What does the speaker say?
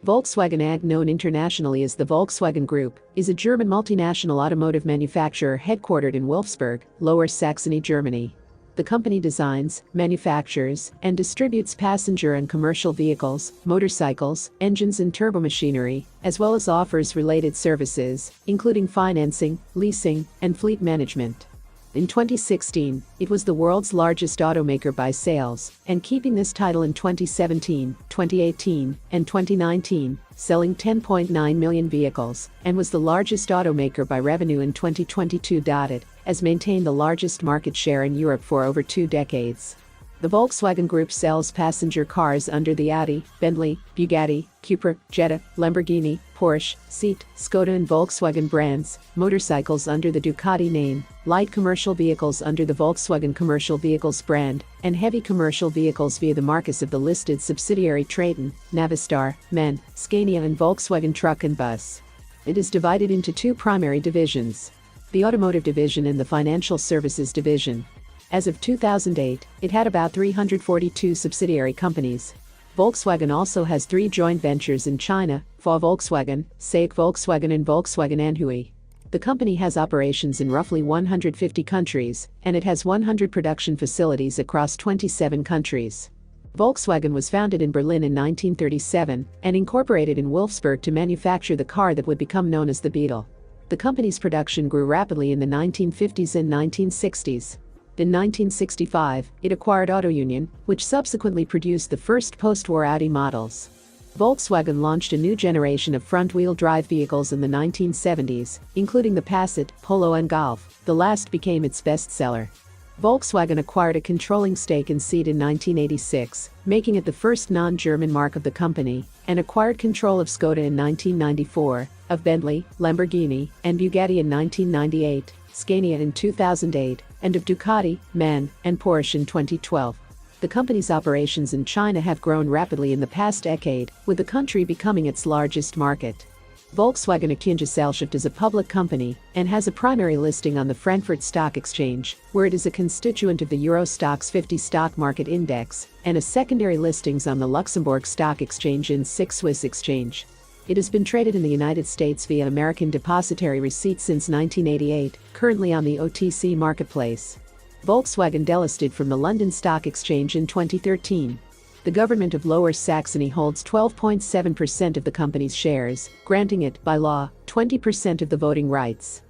Volkswagen AG, known internationally as the Volkswagen Group, is a German multinational automotive manufacturer headquartered in Wolfsburg, Lower Saxony, Germany. The company designs, manufactures, and distributes passenger and commercial vehicles, motorcycles, engines and turbomachinery, as well as offers related services, including financing, leasing, and fleet management. In 2016, it was the world's largest automaker by sales, and keeping this title in 2017, 2018, and 2019, selling 10.9 million vehicles, and was the largest automaker by revenue in 2022. It has maintained the largest market share in Europe for over 2 decades. The Volkswagen Group sells passenger cars under the Audi, Bentley, Bugatti, Cupra, Jetta, Lamborghini, Porsche, Seat, Skoda and Volkswagen brands, motorcycles under the Ducati name, light commercial vehicles under the Volkswagen Commercial Vehicles brand, and heavy commercial vehicles via the marques of the listed subsidiary Traton, Navistar, MAN, Scania and Volkswagen Truck and Bus. It is divided into 2 primary divisions: the Automotive Division and the Financial Services Division. As of 2008, it had about 342 subsidiary companies. Volkswagen also has 3 joint ventures in China: Volkswagen, SAIC Volkswagen and Volkswagen Anhui. The company has operations in roughly 150 countries, and it has 100 production facilities across 27 countries. Volkswagen was founded in Berlin in 1937 and incorporated in Wolfsburg to manufacture the car that would become known as the Beetle. The company's production grew rapidly in the 1950s and 1960s. In 1965, it acquired Auto Union, which subsequently produced the first post-war Audi models. Volkswagen launched a new generation of front-wheel drive vehicles in the 1970s, including the Passat, Polo and Golf. The last became its best seller. Volkswagen acquired a controlling stake in Seat in 1986, making it the first non-German marque of the company, and acquired control of Skoda in 1994, of Bentley, Lamborghini, and Bugatti in 1998, Scania in 2008, and of Ducati, MAN, and Porsche in 2012. The company's operations in China have grown rapidly in the past decade, with the country becoming its largest market. Volkswagen Aktiengesellschaft is a public company and has a primary listing on the Frankfurt Stock Exchange, where it is a constituent of the Euro Stoxx 50 stock market index, and a secondary listings on the Luxembourg Stock Exchange and SIX Swiss Exchange. It has been traded in the United States via American Depositary Receipt since 1988, currently on the OTC marketplace. Volkswagen delisted from the London Stock Exchange in 2013. The government of Lower Saxony holds 12.7% of the company's shares, granting it, by law, 20% of the voting rights.